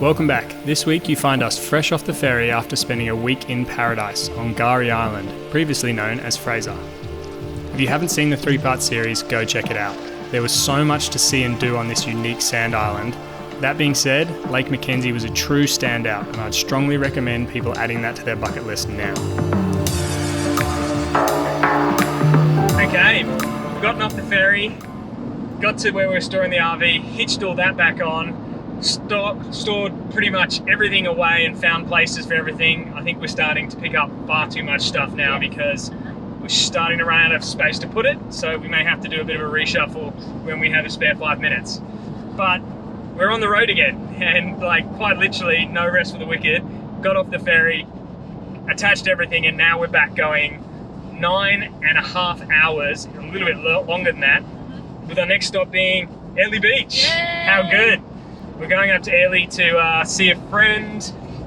Welcome back. This week you find us fresh off the ferry after spending a week in paradise on Airlie Island, previously known as Fraser. If you haven't seen the 3-part series, go check it out. There was so much to see and do on this unique sand island. That being said, Lake Mackenzie was a true standout, and I'd strongly recommend people adding that to their bucket list now. Okay, we've gotten off the ferry, got to where we were storing the RV, hitched all that back on, stored pretty much everything away and found places for everything. I think we're starting to pick up far too much stuff now because we're starting to run out of space to put it, so we may have to do a bit of a reshuffle when we have a spare 5 minutes. But we're on the road again, and like quite literally, no rest for the wicked. Got off the ferry, attached everything, and now we're back going 9.5 hours, a little bit longer than that, with our next stop being Airlie Beach. Yay! How good. We're going up to Airlie to see a friend,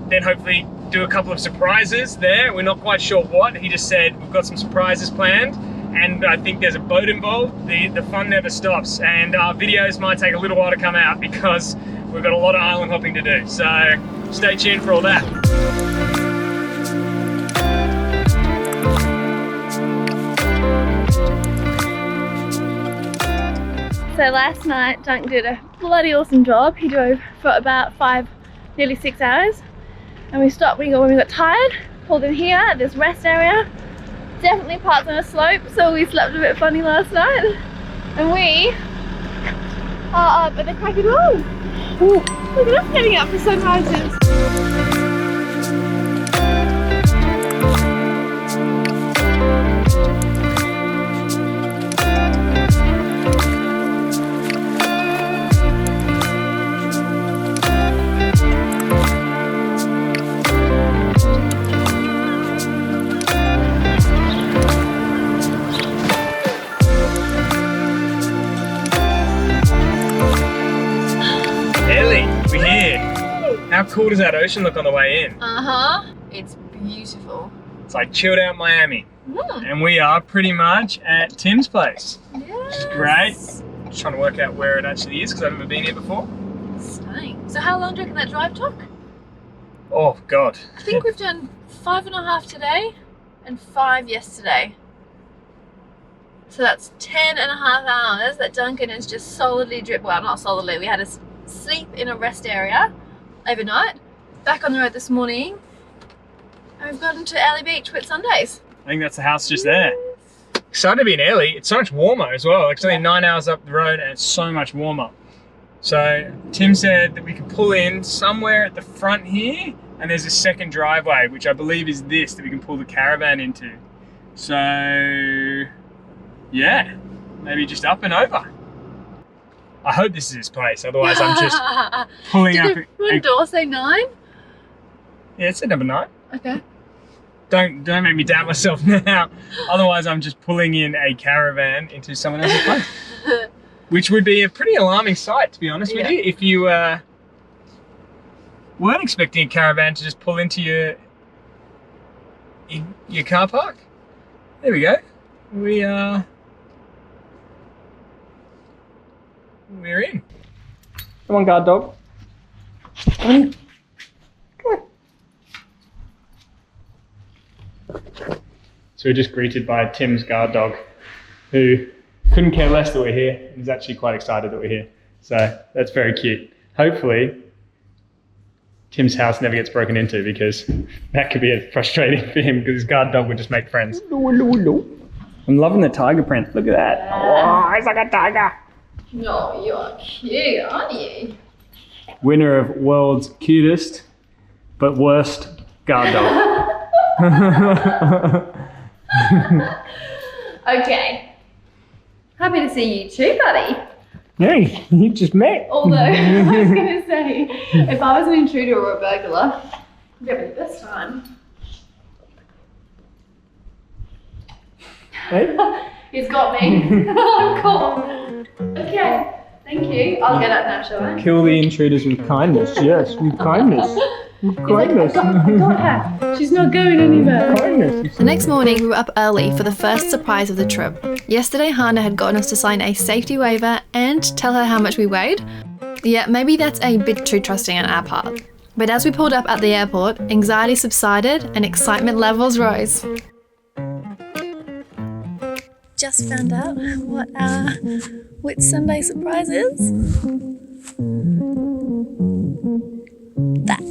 then hopefully do a couple of surprises there. We're not quite sure what. He just said we've got some surprises planned, and I think there's a boat involved. The fun never stops, and our videos might take a little while to come out because we've got a lot of island hopping to do. So stay tuned for all that. So last night, Dunc did a bloody awesome job. He drove for about 5, nearly 6 hours. And we stopped when we got tired, pulled in here at this rest area. Definitely parts on a slope, so we slept a bit funny last night. And we are up at the crack of dawn. Look at us getting up for sunrises. How cool does that ocean look on the way in? It's beautiful. It's like chilled out Miami. And we are pretty much at Tim's place. Yes. Which is great. I'm just trying to work out where it actually is because I've never been here before. Stunning. So how long do you reckon that drive took? Oh God. I think we've done 5.5 today and 5 yesterday. So that's 10.5 hours that Duncan has just solidly well, not solidly, we had a sleep in a rest area overnight, back on the road this morning, and we've gotten to Airlie Beach, Whitsundays. I think that's the house just there. Excited to be in Airlie. It's so much warmer as well. It's only 9 hours up the road and it's so much warmer. So Tim said that we could pull in somewhere at the front here, and there's a second driveway, which I believe is this, that we can pull the caravan into. So yeah, maybe just up and over. I hope this is his place, otherwise I'm just pulling up. Did the door say 9? Yeah, it said number 9. Okay. Don't make me doubt myself now. Otherwise I'm just pulling in a caravan into someone else's place. Which would be a pretty alarming sight, to be honest with you, if you weren't expecting a caravan to just pull into your car park. There we go. We're in. Come on, guard dog. Come on. So we're just greeted by Tim's guard dog, who couldn't care less that we're here and is actually quite excited that we're here. So that's very cute. Hopefully Tim's house never gets broken into, because that could be frustrating for him, because his guard dog would just make friends. I'm loving the tiger print. Look at that. Oh, it's like a tiger. No, you're cute, aren't you? Winner of world's cutest but worst guard dog. Okay. Happy to see you too, buddy. Hey, you just met. Although, I was going to say, if I was an intruder or a burglar, it'd be the best time. Hey? He's got me. I'm caught. Okay, thank you. I'll get up now, shall I? Kill the intruders with kindness. Yes, with kindness. With kindness. Like, I got her. She's not going anywhere. Kindness. The next morning, we were up early for the first surprise of the trip. Yesterday, Hannah had gotten us to sign a safety waiver and tell her how much we weighed. Yeah, maybe that's a bit too trusting on our part. But as we pulled up at the airport, anxiety subsided and excitement levels rose. Just found out what our Whitsunday surprise is. That.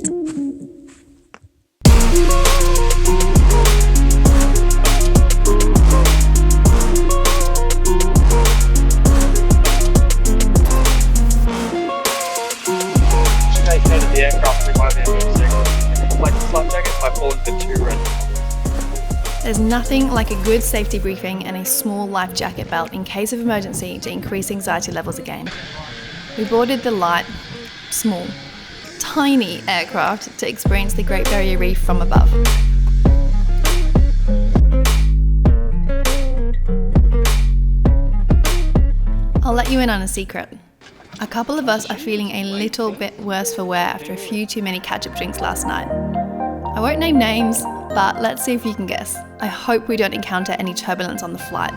The aircraft by the music, like the flight jacket, I pulled the 2 red. There's nothing like a good safety briefing and a small life jacket belt in case of emergency to increase anxiety levels again. We boarded the light, small, tiny aircraft to experience the Great Barrier Reef from above. I'll let you in on a secret. A couple of us are feeling a little bit worse for wear after a few too many catch-up drinks last night. I won't name names, but let's see if you can guess. I hope we don't encounter any turbulence on the flight.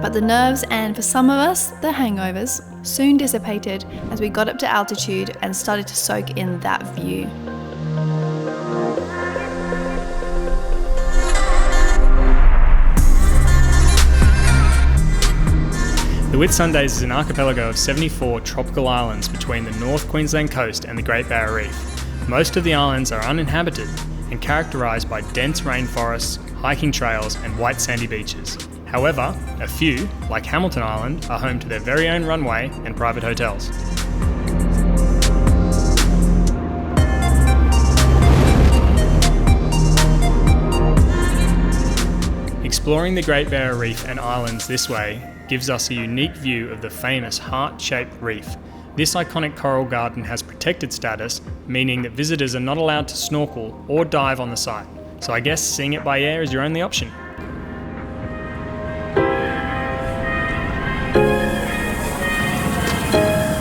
But the nerves and, for some of us, the hangovers soon dissipated as we got up to altitude and started to soak in that view. The Whitsundays is an archipelago of 74 tropical islands between the North Queensland coast and the Great Barrier Reef. Most of the islands are uninhabited and characterised by dense rainforests, hiking trails and white sandy beaches. However, a few, like Hamilton Island, are home to their very own runway and private hotels. Exploring the Great Barrier Reef and islands this way gives us a unique view of the famous heart-shaped reef. This iconic coral garden has protected status, meaning that visitors are not allowed to snorkel or dive on the site. So I guess seeing it by air is your only option.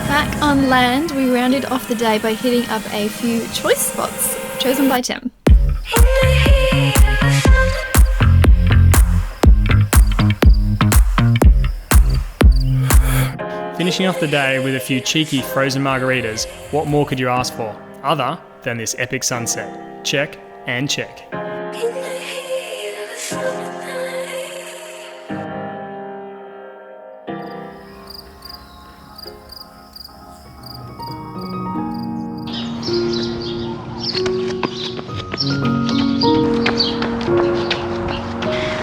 Back on land, we rounded off the day by hitting up a few choice spots, chosen by Tim. Finishing off the day with a few cheeky frozen margaritas, what more could you ask for, other than this epic sunset? Check and check.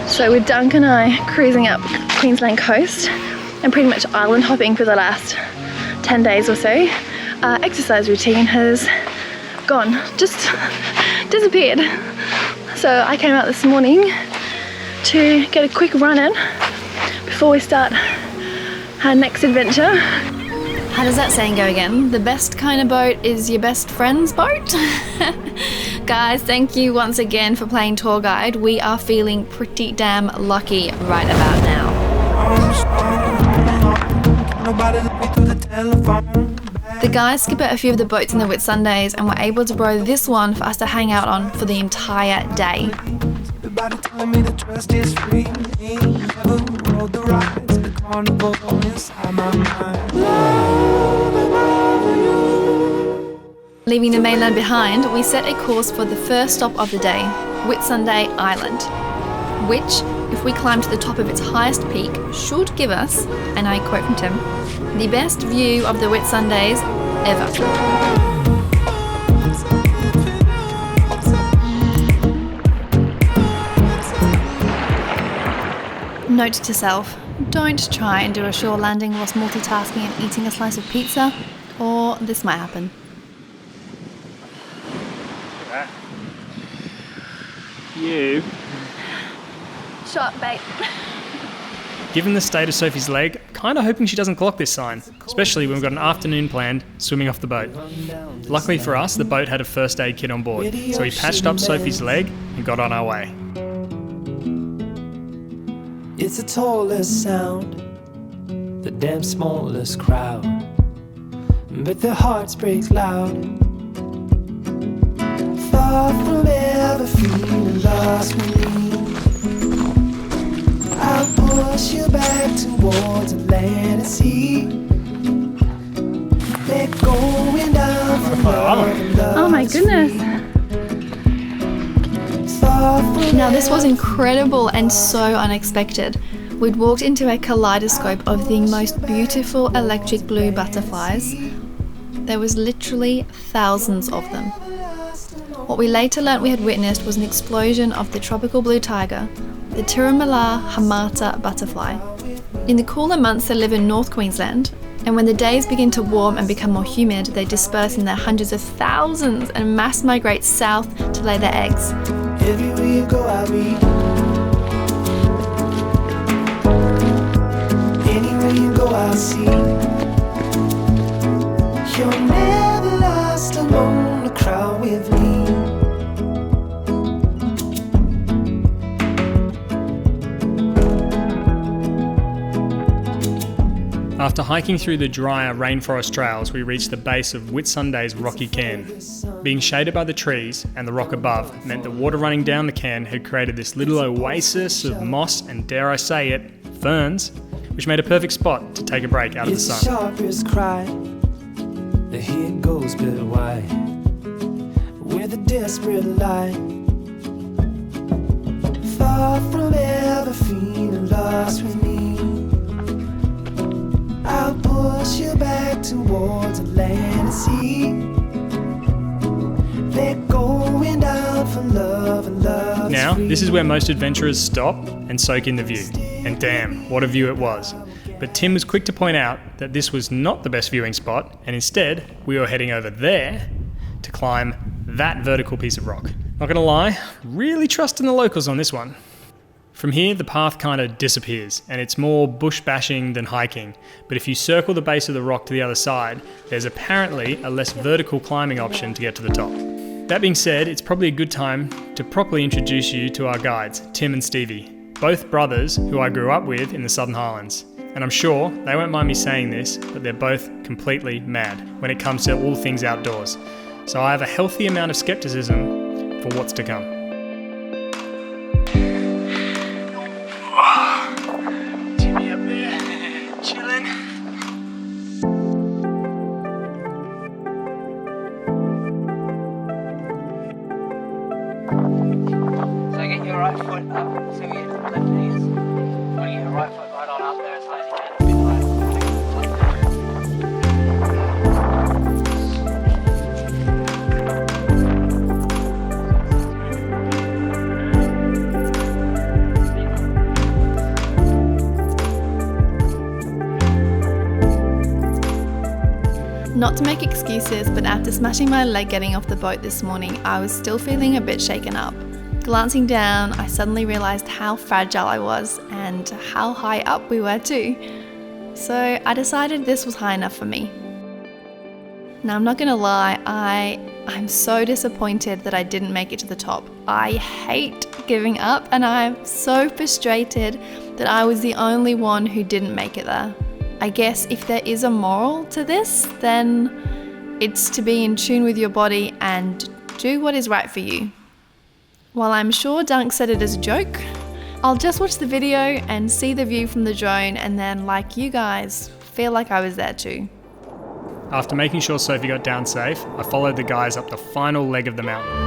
So with Dunc and I cruising up Queensland coast and pretty much island hopping for the last 10 days or so, our exercise routine has gone, just disappeared. So I came out this morning to get a quick run in before we start our next adventure. How does that saying go again? The best kind of boat is your best friend's boat? Guys, thank you once again for playing tour guide. We are feeling pretty damn lucky right about now. The guys skip out a few of the boats in the Whitsundays and were able to borrow this one for us to hang out on for the entire day. Leaving the mainland behind, we set a course for the first stop of the day, Whitsunday Island, which, if we climb to the top of its highest peak, should give us, and I quote from Tim, the best view of the Whitsundays ever. Note to self, don't try and do a shore landing whilst multitasking and eating a slice of pizza, or this might happen. You. Shot bait. Given the state of Sophie's leg, kinda hoping she doesn't clock this sign, especially when we've got an afternoon planned swimming off the boat. Luckily for us, the boat had a first aid kit on board, so we patched up Sophie's leg and got on our way. It's the tallest sound, the damn smallest crowd, but their hearts break loud. Far from ever feeling lost with me, I'll push you back towards the land and sea. They're going down from love and love. Oh my goodness. Now this was incredible and so unexpected. We'd walked into a kaleidoscope of the most beautiful electric blue butterflies. There was literally thousands of them. What we later learnt we had witnessed was an explosion of the tropical blue tiger, the Tirumala hamata butterfly. In the cooler months they live in North Queensland, and when the days begin to warm and become more humid, they disperse in their hundreds of thousands and mass migrate south to lay their eggs. Everywhere you go, I'll be. Anywhere you go, I'll see. You're never lost among the crowd with me. After hiking through the drier rainforest trails, we reached the base of Whitsunday's rocky cairn. Being shaded by the trees and the rock above meant the water running down the cairn had created this little oasis of moss and, dare I say it, ferns, which made a perfect spot to take a break out of the sun. It's the sharpest cry, the here goes bitter wide, with a desperate lie. Far from ever feeling lost with me, I'll push you back towards the land and sea. They're going down for love and love. Now, this is where most adventurers stop and soak in the view. And damn, what a view it was. But Tim was quick to point out that this was not the best viewing spot, and instead, we were heading over there to climb that vertical piece of rock. Not gonna lie, really trusting the locals on this one. From here, the path kind of disappears, and it's more bush bashing than hiking. But if you circle the base of the rock to the other side, there's apparently a less vertical climbing option to get to the top. That being said, it's probably a good time to properly introduce you to our guides, Tim and Stevie, both brothers who I grew up with in the Southern Highlands. And I'm sure they won't mind me saying this, but they're both completely mad when it comes to all things outdoors. So I have a healthy amount of skepticism for what's to come. Jimmy up there, chilling. So get your right foot up, so you get your left knees. Want to get your right foot right on up there as high as you can. A bit higher. Not to make excuses, but after smashing my leg getting off the boat this morning, I was still feeling a bit shaken up. Glancing down, I suddenly realised how fragile I was and how high up we were too. So I decided this was high enough for me. Now I'm not gonna lie, I'm so disappointed that I didn't make it to the top. I hate giving up, and I'm so frustrated that I was the only one who didn't make it there. I guess if there is a moral to this, then it's to be in tune with your body and do what is right for you. While I'm sure Dunc said it as a joke, I'll just watch the video and see the view from the drone, and then, like you guys, feel like I was there too. After making sure Sophie got down safe, I followed the guys up the final leg of the mountain.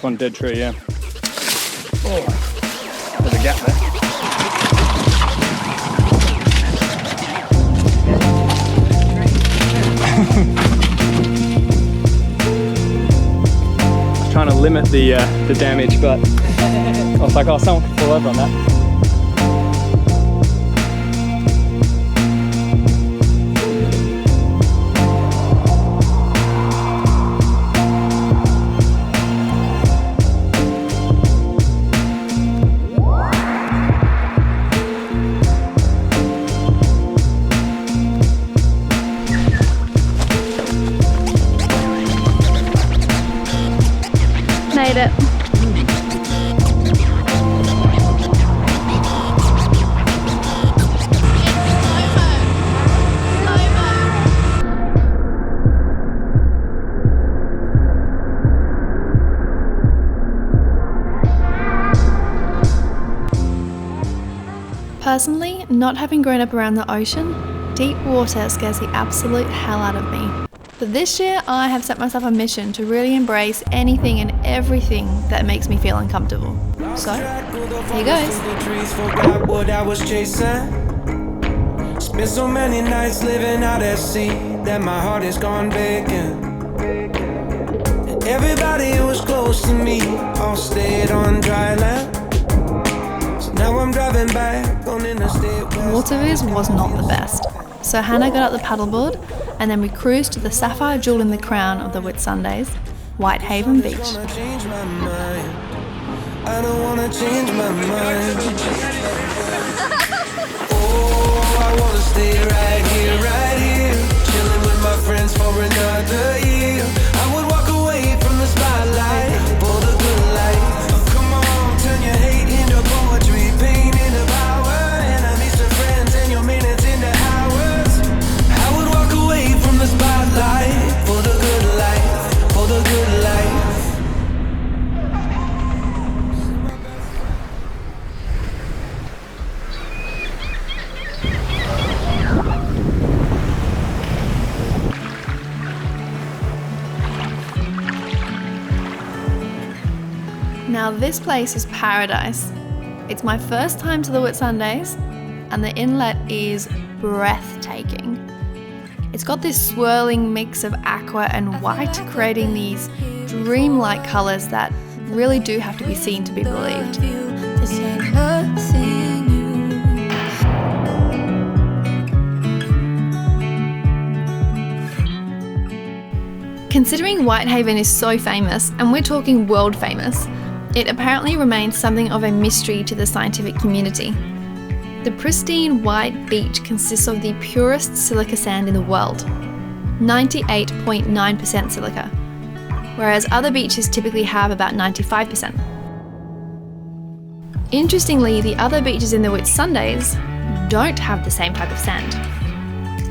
Just one dead tree, yeah. Oh, there's a gap there. Trying to limit the damage, but I was like, oh, someone could fall over on that. Made it. Personally, not having grown up around the ocean, deep water scares the absolute hell out of me. But this year, I have set myself a mission to really embrace anything and everything that makes me feel uncomfortable. So, here goes. Spent so many nights living out at sea that my heart has gone vacant. And everybody who was close to me all stayed on dry land. So now I'm driving back on interstate. Water viz was not the best. So Hannah got out the paddleboard and then we cruised to the sapphire jewel in the crown of the Whitsundays, Whitehaven Beach. I don't wanna change my mind. Oh, I wanna stay right here, chilling with my friends for another year. I would walk away from the spotlight for the good life. Oh, come on, turn your hate into poetry, pain into power, enemies to friends, and your minutes into hours. I would walk away from the spotlight for the good life, for the good life. Now this place is paradise. It's my first time to the Whitsundays and the inlet is breathtaking. It's got this swirling mix of aqua and white, creating these dreamlike colours that really do have to be seen to be believed. Considering Whitehaven is so famous, and we're talking world famous, it apparently remains something of a mystery to the scientific community. The pristine white beach consists of the purest silica sand in the world, 98.9% silica, whereas other beaches typically have about 95%. Interestingly, the other beaches in the Whitsundays don't have the same type of sand.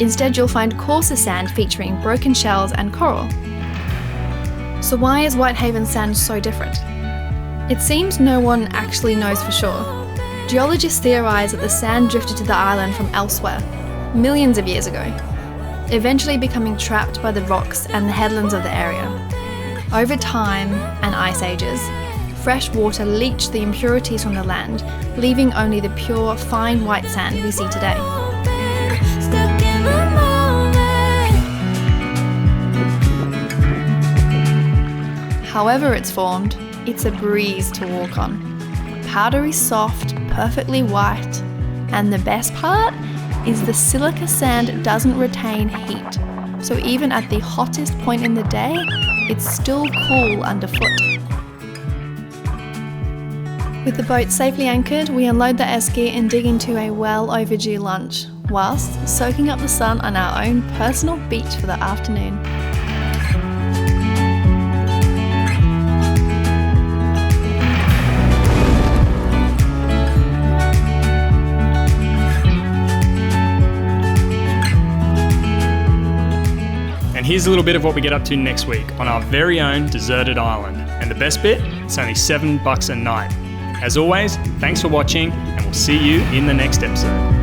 Instead, you'll find coarser sand featuring broken shells and coral. So why is Whitehaven sand so different? It seems no one actually knows for sure. Geologists theorise that the sand drifted to the island from elsewhere, millions of years ago, eventually becoming trapped by the rocks and the headlands of the area. Over time and ice ages, fresh water leached the impurities from the land, leaving only the pure, fine white sand we see today. However it's formed, it's a breeze to walk on. Powdery soft, perfectly white, and the best part is the silica sand doesn't retain heat, so even at the hottest point in the day, it's still cool underfoot. With the boat safely anchored, we unload the esky and dig into a well overdue lunch, whilst soaking up the sun on our own personal beach for the afternoon. And here's a little bit of what we get up to next week on our very own deserted island. And the best bit, it's only $7 a night. As always, thanks for watching and we'll see you in the next episode.